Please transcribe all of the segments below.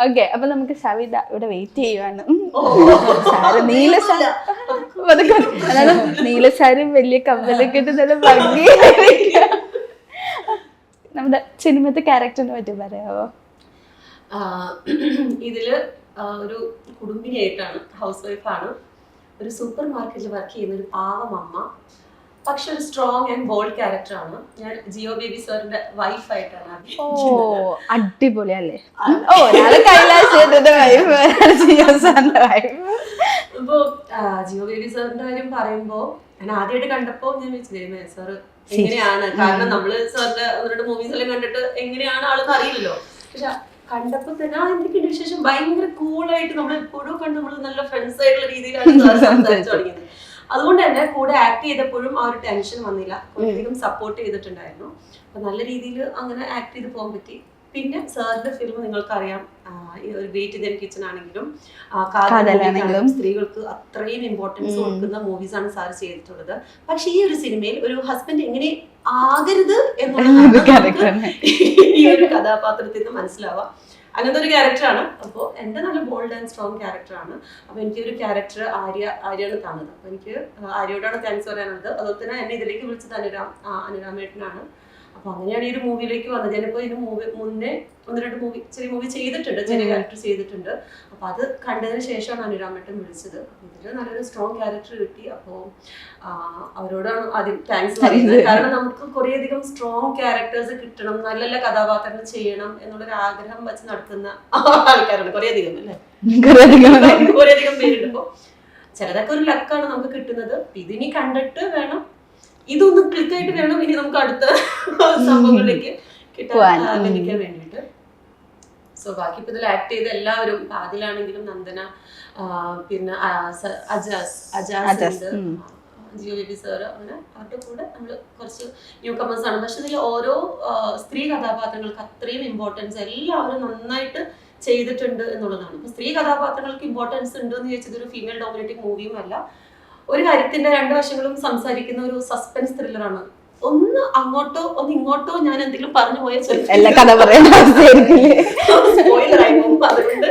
Okay, അപ്പൊ നമുക്ക് സവിത ഇവിടെ വെയിറ്റ് ചെയ്യുവാണ്. സാറ് നീലസാരും വലിയ കമ്മലൊക്കെ ഇട്ട് നല്ല ഭംഗി. നമ്മുടെ സിനിമത്തെ ക്യാരക്ടറിനെ പറ്റി പറയാവോ? ഇതില് ഒരു കുടുംബിനിയായിട്ടാണ്, ഹൗസ് വൈഫാണ്, ഒരു സൂപ്പർ മാർക്കറ്റിൽ വർക്ക് ചെയ്യുന്ന ഒരു പാവം അമ്മ. പക്ഷെ ഒരു സ്ട്രോങ് ആൻഡ് ബോൾഡ് ക്യാരക്ടറാണ്. ഞാൻ ജിയോ ബേബി സാറിന്റെ വൈഫായിട്ടാണ്. അടിപൊളി അല്ലേ? അപ്പോ ജിയോ ബേബി സാറിന്റെ കാര്യം പറയുമ്പോ ഞാൻ ആദ്യമായിട്ട് കണ്ടപ്പോ ഞാൻ വിചാരിച്ചു സാറ് എങ്ങനെയാണ്, കാരണം നമ്മള് സാറിന്റെ അവരുടെ മൂവീസ് എല്ലാം കണ്ടിട്ട് എങ്ങനെയാണ് ആളെന്ന് അറിയില്ലല്ലോ. പക്ഷെ കണ്ടപ്പോ തന്നെ എന്തൊക്കെയുണ്ട് വിശേഷം, ഭയങ്കര കൂളായിട്ട് നമ്മൾ എപ്പോഴും കണ്ട് നമ്മൾ നല്ല ഫ്രണ്ട്സ് ആയിട്ടുള്ള രീതിയിലാണ് സംസാരിച്ചു തുടങ്ങിയത്. അതുകൊണ്ട് തന്നെ കൂടെ ആക്ട് ചെയ്തപ്പോഴും ആ ഒരു ടെൻഷൻ വന്നില്ല, കുറേയധികം സപ്പോർട്ട് ചെയ്തിട്ടുണ്ടായിരുന്നു. അപ്പൊ നല്ല രീതിയിൽ അങ്ങനെ ആക്ട് ചെയ്ത് പോകാൻ പറ്റി. പിന്നെ സാറിന്റെ ഫിലിം നിങ്ങൾക്കറിയാം, ഒരു ഗ്രേറ്റ് ഇന്ത്യൻ കിച്ചൺ ആണെങ്കിലും സ്ത്രീകൾക്ക് അത്രയും ഇമ്പോർട്ടൻസ് കൊടുക്കുന്ന മൂവീസ് ആണ് സാർ ചെയ്തിട്ടുള്ളത്. പക്ഷെ ഈ ഒരു സിനിമയിൽ ഒരു ഹസ്ബൻഡ് എങ്ങനെ ആകരുത് എന്നുള്ളതാണ് ഈ ഒരു കഥാപാത്രത്തിൽ നിന്ന് മനസ്സിലാവാം. അങ്ങനത്തെ ഒരു ക്യാരക്ടറാണ്. അപ്പോൾ എൻ്റെ നല്ല ബോൾഡ് ആൻഡ് സ്ട്രോങ് ക്യാരക്ടറാണ്. അപ്പോൾ എനിക്ക് ഒരു ക്യാരക്ടർ ആര്യാണ് തന്നത്. അപ്പോൾ എനിക്ക് ആര്യയോടാണ് താങ്ക്സ് പറയാനുള്ളത്. അതുപോലെ തന്നെ എന്നെ ഇതിലേക്ക് വിളിച്ചത് അനുരാമേട്ടനാണ്. അപ്പോൾ അങ്ങനെയാണ് ഈ ഒരു മൂവിയിലേക്ക് വന്നത്. ഞാനിപ്പോൾ ഇതിന് മുന്നേ 1-2 ചെറിയ മൂവി ചെയ്തിട്ടുണ്ട്, ചെറിയ ക്യാരക്ടർ ചെയ്തിട്ടുണ്ട്. അപ്പോൾ അത് കണ്ടതിന് ശേഷമാണ് അനുരാമേട്ടൻ വിളിച്ചത്. ഇതിൽ നല്ലൊരു സ്ട്രോങ് ക്യാരക്ടർ കിട്ടി. അപ്പോൾ അവരോടാണ് ആദ്യം താങ്ക്സ് പറയുന്നത്. കാരണം നമുക്ക് കുറേയധികം സ്ട്രോങ് ക്യാരക്ടേഴ്സ് കിട്ടണം, നല്ല നല്ല കഥാപാത്രങ്ങൾ ചെയ്യണം എന്നുള്ളൊരു ആഗ്രഹം വെച്ച് നടക്കുന്ന ആൾക്കാരാണ് കുറേയധികം, അല്ലേ? കുറേയധികം പേരുണ്ട്. അപ്പോൾ ചിലതൊക്കെ ഒരു ലക്കാണ് നമുക്ക് കിട്ടുന്നത്. ഇതിനി കണ്ടിട്ട് വേണം, ഇതൊന്ന് ക്ലിക്കായിട്ട് വേണം ഇനി നമുക്ക് അടുത്ത സംഭവങ്ങളിലേക്ക് ലഭിക്കാൻ വേണ്ടിയിട്ട്. സോ ബാക്കി ഇപ്പൊ ഇതിൽ ആക്ട് ചെയ്ത എല്ലാവരും, അതിലാണെങ്കിലും നന്ദന, പിന്നെ അജാസ്, ജിയോ ബേബി സാറ്, അങ്ങനെ അവരുടെ കൂടെ നമ്മൾ കുറച്ച് ന്യൂ കമേഴ്സ് ആണ്. പക്ഷെ ഇതിൽ ഓരോ സ്ത്രീ കഥാപാത്രങ്ങൾക്ക് അത്രയും ഇമ്പോർട്ടൻസ് എല്ലാവരും നന്നായിട്ട് ചെയ്തിട്ടുണ്ട് എന്നുള്ളതാണ്. അപ്പൊ സ്ത്രീ കഥാപാത്രങ്ങൾക്ക് ഇമ്പോർട്ടൻസ് ഉണ്ട് എന്ന് ചോദിച്ചത് ഒരു ഫീമെയിൽ ഡോമിനേറ്റിംഗ് മൂവിയും അല്ല. ഒരു കാര്യത്തിന്റെ 2 വശങ്ങളും സംസാരിക്കുന്ന ഒരു സസ്പെൻസ് ത്രില്ലറാണ്. ഒന്ന് അങ്ങോട്ടോ ഒന്ന് ഇങ്ങോട്ടോ ഞാൻ എന്തെങ്കിലും പറഞ്ഞു പോയാൽ അതുകൊണ്ട്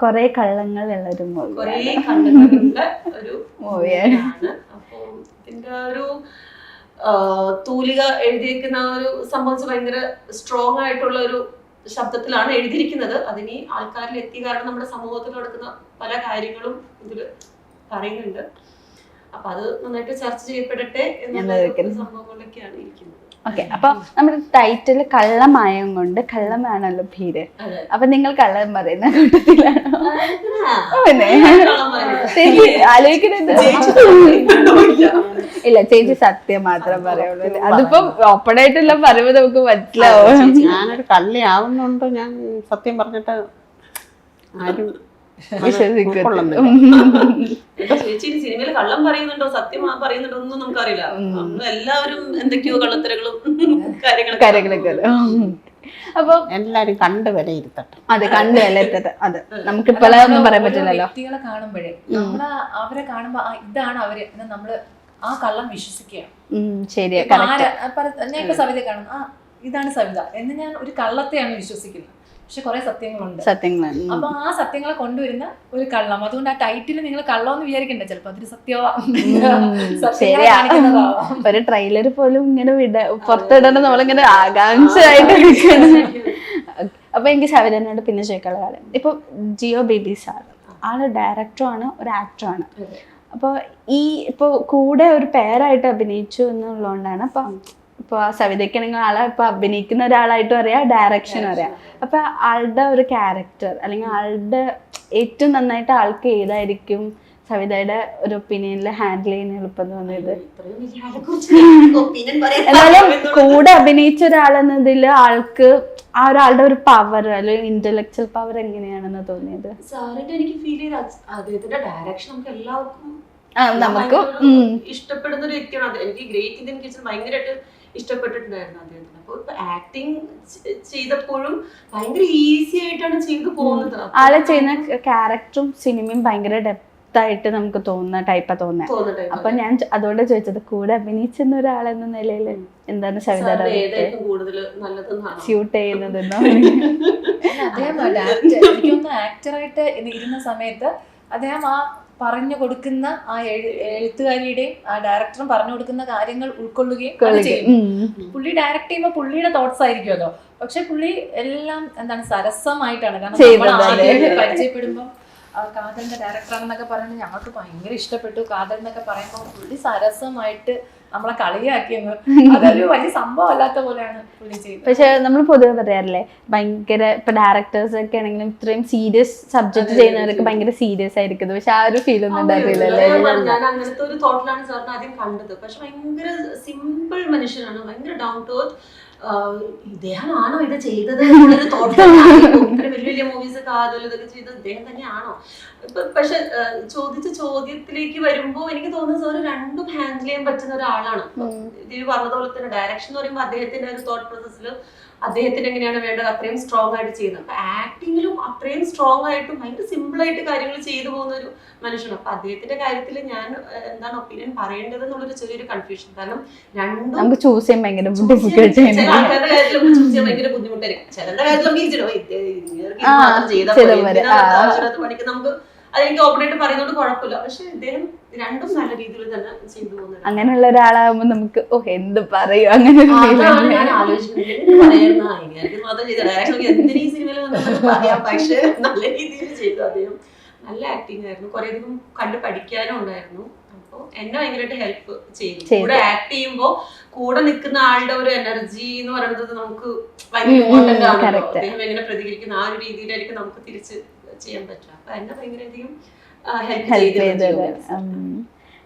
കുറെ കള്ളങ്ങളുള്ള ഒരു മൂവിയാണ്. അപ്പൊ ഇതിന്റെ ഒരു തൂലിക എഴുതിയിരിക്കുന്ന ഒരു സംഭവിച്ച് ഭയങ്കര സ്ട്രോങ് ആയിട്ടുള്ള ഒരു ശബ്ദത്തിലാണ് എഴുതിയിരിക്കുന്നത്. അതിന് ആൾക്കാരിൽ എത്തി, കാരണം നമ്മുടെ സമൂഹത്തിൽ നടക്കുന്ന പല കാര്യങ്ങളും ഇതിൽ പറയുന്നുണ്ട്. അപ്പൊ അത് നന്നായിട്ട് ചർച്ച ചെയ്യപ്പെടട്ടെ എന്നുള്ള സംഭവങ്ങളിലൊക്കെയാണ് ഇരിക്കുന്നത്. ഓക്കെ, അപ്പൊ നമ്മുടെ ടൈറ്റില് കള്ളമായം കൊണ്ട്, കള്ളമാണല്ലോ പേര്. അപ്പൊ നിങ്ങൾ കള്ളം പറയുന്ന കൂട്ടത്തിലാണോ? ചേച്ചി ആലോചിക്കുന്നത് ഇല്ല, ചേച്ചി സത്യം മാത്രം പറയുള്ളൂ. അതിപ്പോ ഓപ്പൺ ആയിട്ടുള്ള പറയുമ്പോ നമുക്ക് മനസ്സിലാവും. ഞാനൊരു കള്ളി ആവുന്നുണ്ടോ, ഞാൻ സത്യം പറഞ്ഞിട്ട് ആരും സിനിമയിൽ കള്ളം പറയുന്നുണ്ടോ സത്യം പറയുന്നുണ്ടോ ഒന്നും നമുക്കറിയില്ല. എല്ലാവരും എന്തൊക്കെയോ കള്ളത്തരങ്ങളും കാര്യങ്ങളൊക്കെ. അപ്പൊ എല്ലാരും കണ്ട് വിലയിരുത്തട്ടെ. അതെ, കണ്ട് വിലയിരുത്തട്ടെ. അത് നമുക്ക് ഇപ്പോഴൊന്നും പറയാൻ പറ്റില്ലല്ലോ. വ്യക്തികളെ കാണുമ്പോഴേ നമ്മള് അവരെ കാണുമ്പോ ഇതാണ് അവര്, നമ്മള് ആ കള്ളം വിശ്വസിക്കുകയാണ്. ശരിയാ, ഞാൻ ഇപ്പൊ സവിത കാണും, ഇതാണ് സവിത എന്ന് ഞാൻ ഒരു കള്ളത്തെയാണ് വിശ്വസിക്കുന്നത്. പക്ഷെ കുറെ സത്യങ്ങളുണ്ട്. അപ്പൊ ആ സത്യങ്ങളെ കൊണ്ടുവരുന്ന ഒരു കള്ളം. അതുകൊണ്ട് ആ ടൈറ്റിൽ നിങ്ങൾ കള്ളമെന്ന് വിചാരിക്കണ്ട, ചിലപ്പോ അതൊരു ഒരു ട്രെയിലർ പോലും ഇങ്ങനെ പുറത്തിടണം നമ്മളിങ്ങനെ ആകാംക്ഷയായിട്ട് നിൽക്കണം. അപ്പൊ എനിക്ക് സവിതനോട് പിന്നെ ചോദിക്കാനുള്ള കാര്യം, ഇപ്പൊ ജിയോ ബേബി സാർ ആള് ഡയറക്ടറുമാണ്, ഒരു ആക്ടറാണ്. അപ്പൊ ഇപ്പൊ കൂടെ ഒരു പേരായിട്ട് അഭിനയിച്ചു എന്നുള്ളതുകൊണ്ടാണ് ഇപ്പൊ ആ സവിതയ്ക്കാണെങ്കിൽ ആളെ ഇപ്പൊ അഭിനയിക്കുന്ന ഒരാളായിട്ടും അറിയാം, ഡയറക്ഷനും അറിയാം. അപ്പൊ ആളുടെ ഒരു ക്യാരക്ടർ അല്ലെങ്കിൽ ആളുടെ ഏറ്റവും നന്നായിട്ട് ആൾക്ക് ഏതായിരിക്കും സവിതയുടെ ഒരു ഒപ്പീനിയനിൽ ഹാൻഡിൽ ചെയ്യാൻ എളുപ്പം തോന്നിയത്? എന്നാലും കൂടെ അഭിനയിച്ച ഒരാളെന്നതിൽ ആൾക്ക് ആ ഒരാളുടെ ഒരു പവർ അല്ലെങ്കിൽ ഇന്റലക്ച്വൽ പവർ എങ്ങനെയാണെന്ന് തോന്നിയത്? സാറിന്റെ എനിക്ക് ഫീൽ ചെയ്ത അദ്ദേഹത്തിന്റെ ഡയറക്ഷൻ നമുക്ക് എല്ലാവർക്കും നമുക്ക് ഇഷ്ടപ്പെടുന്ന ഒരു വ്യക്തിയാണ്. എനിക്ക് ഗ്രേറ്റ് ഇന്ത്യൻ കിച്ചൺ ഭയങ്കരമായിട്ട് ഇഷ്ടപ്പെട്ടിട്ടുണ്ടായിരുന്നു അദ്ദേഹത്തിന്. അപ്പൊ ഇപ്പൊ ആക്ടിങ് ചെയ്തപ്പോഴും ഭയങ്കര ഈസി ആയിട്ടാണ് ചെയ്തു പോകുന്നത്. ആളെ ചെയ്യുന്ന ക്യാരക്ടറും സിനിമയും ഭയങ്കര വർത്തായിട്ട് നമുക്ക് തോന്നുന്ന ടൈപ്പാ തോന്നുന്നത്. തോന്നട്ടെ അപ്പൊ ഞാൻ അതുകൊണ്ട് ചോദിച്ചത്, കൂടെ അഭിനയിച്ചെന്ന ഒരാളെന്ന നിലയിൽ എന്താണ് സവിതയുടെ ഏതായിരിക്കും കൂടുതൽ നല്ലതെന്നാണ് സ്യൂട്ട് ചെയ്യുന്നതെന്നോ? അദ്ദേഹം എനിക്കൊന്ന് ആക്ടറായിട്ട് ഇരുന്ന സമയത്ത് അദ്ദേഹം ആ പറഞ്ഞു കൊടുക്കുന്ന ആ എഴുത്തുകാരിയുടെയും ആ ഡയറക്ടറും പറഞ്ഞു കൊടുക്കുന്ന കാര്യങ്ങൾ ഉൾക്കൊള്ളുകയും അത് ചെയ്യും. പുള്ളി ഡയറക്ട് ചെയ്യുമ്പോൾ പുള്ളിയുടെ തോട്ട്സ് ആയിരിക്കുമല്ലോ, പക്ഷെ പുള്ളി എല്ലാം എന്താണ് സരസമായിട്ടാണ്. കാരണം നമ്മൾ ആദ്യം പരിചയപ്പെടുമ്പോൾ കാതലിന്റെ ഡയറക്ടറാണെന്നൊക്കെ പറയുന്നത് ഞങ്ങൾക്ക് ഭയങ്കര ഇഷ്ടപ്പെട്ടു. കാതൽ എന്നൊക്കെ പറയുമ്പോൾ പുള്ളി സരസമായിട്ട് നമ്മളെ കളിയാക്കിയെന്ന്, അതൊരു വലിയ സംഭവം അല്ലാത്ത പോലെയാണ് പുള്ളി ചെയ്തത്. പക്ഷെ നമ്മൾ പൊതുവെ പറയാറില്ലേ, ഭയങ്കര ഇപ്പൊ ഡയറക്ടേഴ്സ് ഒക്കെ ആണെങ്കിലും ഇത്രയും സീരിയസ് സബ്ജക്ട് ചെയ്യുന്നവരൊക്കെ ഭയങ്കര സീരിയസ് ആയിരിക്കുന്നത്. പക്ഷെ ആ ഒരു ഫീൽ ഒന്നും ഉണ്ടാവില്ലല്ലേ? ഞാൻ അങ്ങനത്തെ ഒരു തോട്ടിലാണ് സാറിന് ആദ്യം കണ്ടത്. പക്ഷെ ഭയങ്കര സിമ്പിൾ മനുഷ്യനാണ്, ഭയങ്കര ഡൗൺ ടു എർത്ത്. ഇദ്ദേഹമാണോ ഇത് ചെയ്തത് എന്നുള്ളൊരു തോട്ട്. ഇത്ര വലിയ വലിയ മൂവീസ് കാതൽ ഇതൊക്കെ ചെയ്തത് ഇദ്ദേഹം തന്നെയാണോ? പക്ഷെ ചോദിച്ച ചോദ്യത്തിലേക്ക് വരുമ്പോ എനിക്ക് തോന്നുന്നത് സാർ രണ്ടും ഹാൻഡിൽ ചെയ്യാൻ പറ്റുന്ന ഒരാളാണ്. ഇത് പറഞ്ഞതുപോലെ തന്നെ ഡയറക്ഷൻ എന്ന് പറയുമ്പോൾ അദ്ദേഹത്തിന്റെ ഒരു തോട്ട് പ്രോസസ്സിൽ അദ്ദേഹത്തിന് എങ്ങനെയാണ് വേണ്ടത് അത്രയും സ്ട്രോങ് ആയിട്ട് ചെയ്യുന്നത്. അപ്പൊ ആക്ടിങ്ങിലും അത്രയും സ്ട്രോങ് ആയിട്ടും ഭയങ്കര സിമ്പിൾ ആയിട്ട് കാര്യങ്ങൾ ചെയ്തു പോകുന്ന ഒരു മനുഷ്യനാണ്. അപ്പൊ അദ്ദേഹത്തിന്റെ കാര്യത്തിൽ ഞാൻ എന്താണ് ഒപ്പീനിയൻ പറയേണ്ടത് എന്നുള്ളൊരു ചെറിയൊരു കൺഫ്യൂഷൻ. കാരണം രണ്ടും നമുക്ക് ചൂസ് ചെയ്യാൻ ഭയങ്കര ചില ആൾക്കാരുടെ കാര്യത്തിൽ ചൂസ് ചെയ്യാൻ ഭയങ്കര ബുദ്ധിമുട്ടായിരിക്കും. ചിലരുടെ കാര്യത്തിൽ പഠിക്കുന്ന നമുക്ക് അതെനിക്ക് ഓപ്പണായിട്ട് പറയുന്നതുകൊണ്ട് കുഴപ്പമില്ല. പക്ഷെ ഇദ്ദേഹം രണ്ടും നല്ല രീതിയിൽ തന്നെ ചെയ്തു പോകുന്നത്. അങ്ങനെയുള്ള ഒരാളാകുമ്പോ നമുക്ക് എന്ത് പറയും അങ്ങനെ ഞാൻ ആലോചിക്കുന്നത് എന്തിനീ സിനിമയിൽ പറയാം. പക്ഷെ നല്ല രീതിയിൽ ചെയ്തു അദ്ദേഹം. നല്ല ആക്ടിങ് ആയിരുന്നു. കുറെ അധികം കണ്ട് പഠിക്കാനും ഉണ്ടായിരുന്നു. അപ്പൊ എന്നെ ഭയങ്കരമായിട്ട് ഹെൽപ്പ് ചെയ്തു. കൂടെ ആക്ട് ചെയ്യുമ്പോ കൂടെ നിൽക്കുന്ന ആളുടെ ഒരു എനർജി എന്ന് പറയുന്നത് നമുക്ക് ഭയങ്കര ഇമ്പോർട്ടന്റ് ആണല്ലോ. അദ്ദേഹം എങ്ങനെ പ്രതികരിക്കുന്ന ആ ഒരു രീതിയിലായിരിക്കും നമുക്ക് തിരിച്ച് ചെയ്യാൻ പറ്റുക. അപ്പൊ എന്നെ ഭയങ്കരധികം ഹെൽപ്പ് ചെയ്തിട്ടുണ്ട്.